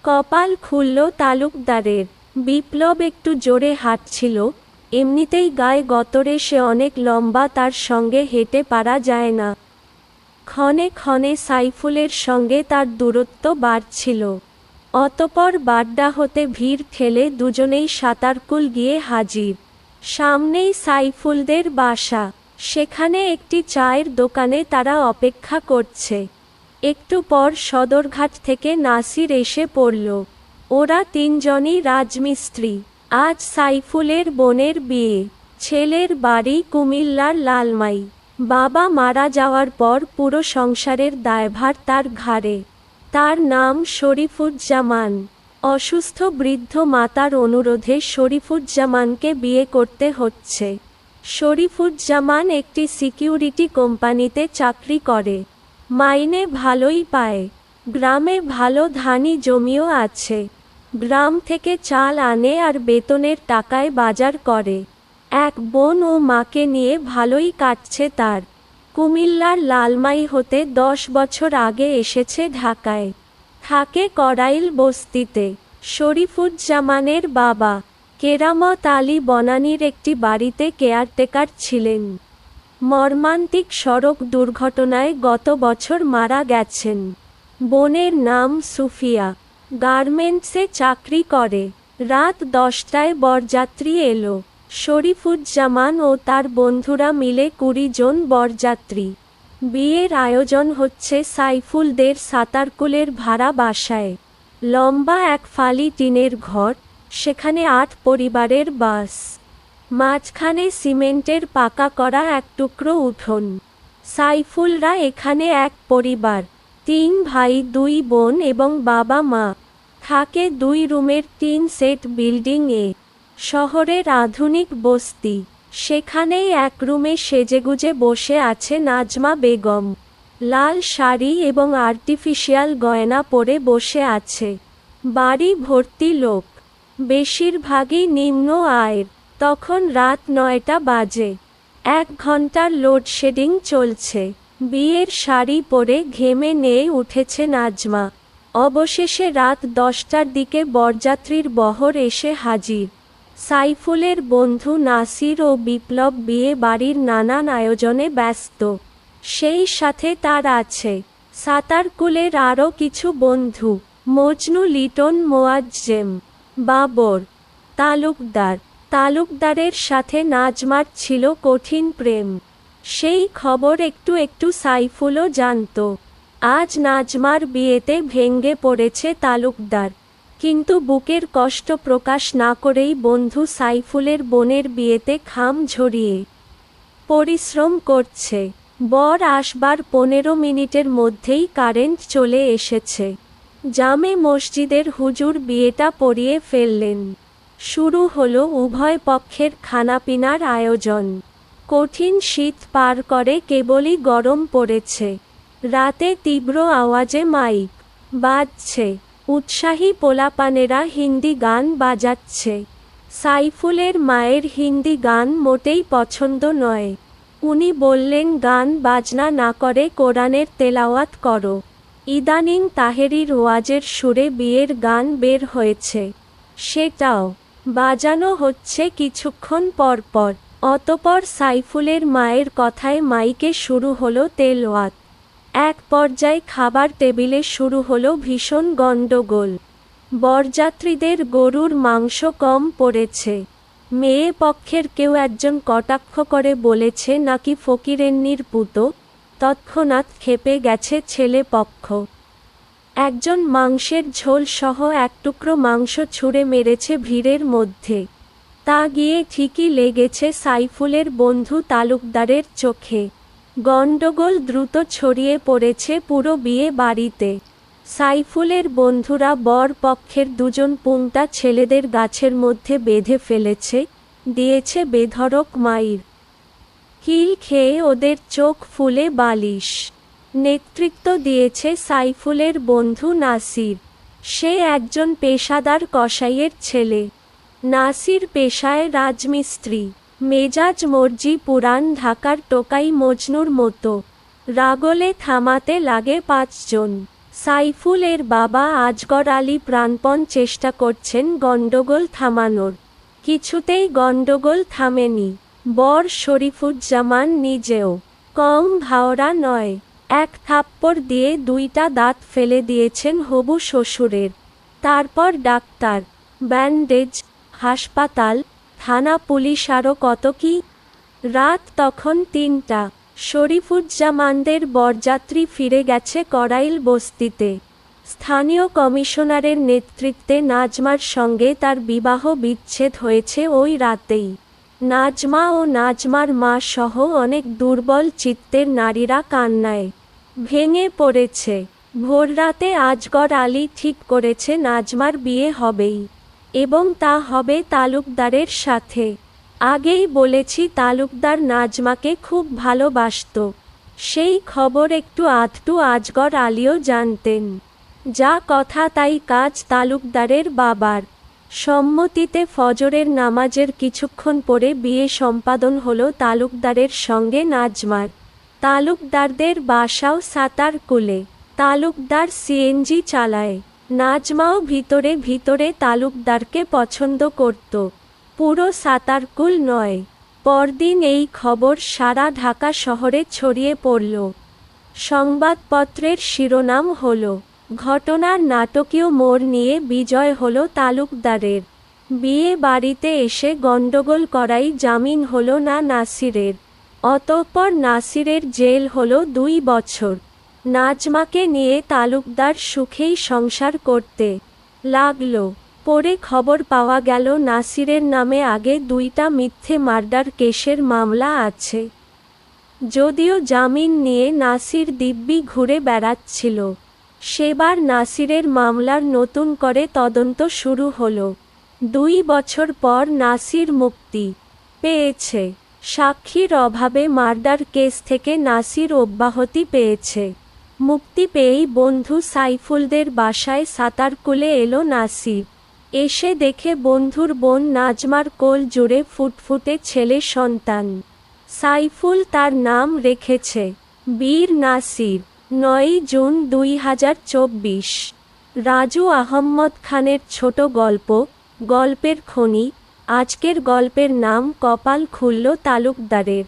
কপাল খুলল তালুকদারের। বিপ্লব একটু জোরে হাঁটছিল, এমনিতেই গায়ে গতরে সে অনেক লম্বা, তার সঙ্গে হেঁটে পারা যায় না। ক্ষণে ক্ষণে সাইফুলের সঙ্গে তার দূরত্ব বাড়ছিল। অতপর বাড্ডা হতে ভিড় ঠেলে দুজনেই সাতারকুল গিয়ে হাজির। সামনেই সাইফুলদের বাসা। সেখানে একটি চায়ের দোকানে তারা অপেক্ষা করছে। একটু পর সদরঘাট থেকে নাসির এসে পড়ল। ওরা তিনজনই রাজমিস্ত্রি। আজ সাইফুলের বোনের বিয়ে। ছেলের বাড়ি কুমিল্লার লালমাই। বাবা মারা যাওয়ার পর পুরো সংসারের দায়ভার তার ঘাড়ে। তার নাম শরীফুজ্জামান। অসুস্থ বৃদ্ধ মাতার অনুরোধে শরীফুজ্জামানকে বিয়ে করতে হচ্ছে। শরীফুজ্জামান একটি সিকিউরিটি কোম্পানিতে চাকরি করে। মাইনে ভালোই পায়। গ্রামে ভালো ধানি জমিও আছে। গ্রাম থেকে চাল আনে আর বেতনের টাকায় বাজার করে। এক বোন ও মাকে নিয়ে ভালোই কাটছে তার। কুমিল্লার লালমাই হতে 10 বছর আগে এসেছে ঢাকায়। থাকে করাইল বস্তিতে। শরীফুজ্জামানের বাবা কেরামত আলী বনানীর একটি বাড়িতে কেয়ারটেকার ছিলেন। মর্মান্তিক সড়ক দুর্ঘটনায় গত বছর মারা গেছেন। বোনের নাম সুফিয়া। গার্মেন্টসে চাকরি করে। রাত 10টায় বরযাত্রী এলো। শরীফুজ্জামান ও তার বন্ধুরা মিলে 20 জন বরযাত্রী। বিয়ের আয়োজন হচ্ছে সাইফুলদের সাতারকুলের ভাড়া বাসায়। লম্বা এক ফালি টিনের ঘর, সেখানে 8 পরিবারের বাস। মাঝখানে সিমেন্টের পাকা করা এক টুকরো উঠোন। সাইফুলরা এখানে এক পরিবার, 3 ভাই 2 বোন এবং বাবা মা। থাকে 2 রুমের 3 সেট বিল্ডিং এ। শহরের আধুনিক বস্তি। সেখানেই এক রুমে সেজেগুজে বসে আছে নাজমা বেগম। লাল শাড়ি এবং আর্টিফিশিয়াল গয়না পরে বসে আছে। বাড়ি ভর্তি লোক, বেশিরভাগই নিম্ন আয়ের। তখন রাত 9টা বাজে। 1 ঘন্টার লোডশেডিং চলছে। বিয়ের শাড়ি পরে ঘেমে নিয়ে উঠেছে নাজমা। অবশেষে রাত 10টার দিকে বরযাত্রীর বহর এসে হাজির। সাইফুলের বন্ধু নাসির ও বিপ্লব বিয়ে বাড়ির নানান আয়োজনে ব্যস্ত। সেই সাথে তার আছে সাতারকুলের আরও কিছু বন্ধু, মজনু, লিটন, মোয়াজ্জেম, বাবর, তালুকদার। তালুকদারের সাথে নাজমার ছিল কঠিন প্রেম। সেই খবর একটু একটু সাইফুলও জানত। আজ নাজমার বিয়েতে ভেঙে পড়েছে তালুকদার, কিন্তু বুকের কষ্ট প্রকাশ না করেই বন্ধু সাইফুলের বোনের বিয়েতে খাম ঝরিয়ে পরিশ্রম করছে। বর আসবার 15 মিনিটের মধ্যেই কারেন্ট চলে এসেছে। জামে মসজিদের হুজুর বিয়েটা পড়িয়ে ফেললেন। শুরু হলো উভয় পক্ষের খানাপিনার আয়োজন। কঠিন শীত পার করে কেবলই গরম পড়েছে। রাতে তীব্র আওয়াজে মাইক বাজছে। উৎসাহী পোলাপানেরা হিন্দি গান বাজাচ্ছে। সাইফুলের মায়ের হিন্দি গান মোটেই পছন্দ নয়। উনি বললেন, গান বাজনা না করে কোরআনের তেলাওয়াত করো। ইদানিং তাহেরির ওয়াজের সুরে বিয়ের গান বের হয়েছে, সেটাও বাজানো হচ্ছে কিছুক্ষণ পর পর। অতপর সাইফুলের মায়ের কথায় মাইকে শুরু হলো তেলাওয়াত। এক পর্যায়ে খাবার টেবিলে শুরু হলো ভীষণ গণ্ডগোল। বরযাত্রীদের গরুর মাংস কম পড়েছে। মেয়ে পক্ষের কেউ একজন কটাক্ষ করে বলেছে নাকি ফকিরেন্নির পুতো। তৎক্ষণাৎ খেপে গেছে ছেলে পক্ষ। একজন মাংসের ঝোল সহ এক টুকরো মাংস ছুঁড়ে মেরেছে ভিড়ের মধ্যে। তা গিয়ে ঠিকই লেগেছে সাইফুলের বন্ধু তালুকদারের চোখে। গণ্ডগোল দ্রুত ছড়িয়ে পড়েছে পুরো বিয়ে বাড়িতে। সাইফুলের বন্ধুরা বর পক্ষের 2 জন পুংটা ছেলেদের গাছের মধ্যে বেঁধে ফেলেছে, দিয়েছে বেধড়ক মাইর। কিল খেয়ে ওদের চোখ ফুলে বালিশ। নেতৃত্ব দিয়েছে সাইফুলের বন্ধু নাসির। সে একজন পেশাদার কসাইয়ের ছেলে। নাসির পেশায় রাজমিস্ত্রি। মেজাজ মর্জি পুরান ঢাকার টোকাই মজনুর মতো। রাগলে থামাতে লাগে 5 জন। সাইফুলের বাবা আজগর আলী প্রাণপণ চেষ্টা করছেন গন্ডগোল থামানোর, কিছুতেই গন্ডগোল থামেনি। বর শরীফুজ্জামান নিজেও কম ভাওরা নয়, এক থাপ্পড় দিয়ে দুইটা দাঁত ফেলে দিয়েছেন হবু শ্বশুরের। তারপর ডাক্তার, ব্যান্ডেজ, হাসপাতাল, থানা পুলিশ আরও কত কি। রাত তখন ৩টা। শরীফুজ্জামানদের বরযাত্রী ফিরে গেছে করাইল বস্তিতে। স্থানীয় কমিশনারের নেতৃত্বে নাজমার সঙ্গে তার বিবাহ বিচ্ছেদ হয়েছে ওই রাতেই। নাজমা ও নাজমার মা সহ অনেক দুর্বল চিত্তের নারীরা কান্নায় ভেঙে পড়েছে। ভোররাতে আজগর আলী ঠিক করেছে নাজমার বিয়ে হবেই, এবং তা হবে তালুকদারের সাথে। আগেই বলেছি তালুকদার নাজমাকে খুব ভালোবাসত। সেই খবর একটু আধটু আজগর আলীও জানতেন। যা কথা তাই কাজ তালুকদারের বাবার। সম্মতিতে ফজরের নামাজের কিছুক্ষণ পরে বিয়ে সম্পাদন হলো তালুকদারের সঙ্গে নাজমার। তালুকদারদের বাসাও সাতারকুলে। তালুকদার সিএনজি চালায়। নাজমাও ভিতরে ভিতরে তালুকদারকে পছন্দ করত, পুরো সাতারকুল নয়। পরদিন এই খবর সারা ঢাকা শহরে ছড়িয়ে পড়ল। সংবাদপত্রের শিরোনাম হলো, ঘটনার নাটকীয় মোড় নিয়ে বিজয় হলো তালুকদারের। বিয়ে বাড়িতে এসে গন্ডগোল করাই জামিন হলো না নাসিরের। অতঃপর নাসিরের জেল হলো ২ বছর। নাজমাকে নিয়ে তালুকদার সুখেই সংসার করতে লাগল। পরে খবর পাওয়া গেল নাসিরের নামে আগে ২টা মিথ্যে মার্ডার কেসের মামলা আছে। যদিও জামিন নিয়ে নাসির দিব্যি ঘুরে বেড়াচ্ছিল, সেবার নাসিরের মামলার নতুন করে তদন্ত শুরু হলো। ২ বছর পর নাসির মুক্তি পেয়েছে। সাক্ষীর অভাবে মার্ডার কেস থেকে নাসির অব্যাহতি পেয়েছে। মুক্তি পেয়েই বন্ধু সাইফুলদের বাসায় সাতারকুলে এলো নাসির। এসে দেখে বন্ধুর বোন নাজমার কোল জুড়ে ফুটফুটে ছেলে সন্তান। সাইফুল তার নাম রেখেছে বীর নাসির। ৯ জুন ২০২৪। রাজু আহম্মদ খানের ছোট গল্প, গল্পের খনি। আজকের গল্পের নাম কপাল খুলল তালুকদারের।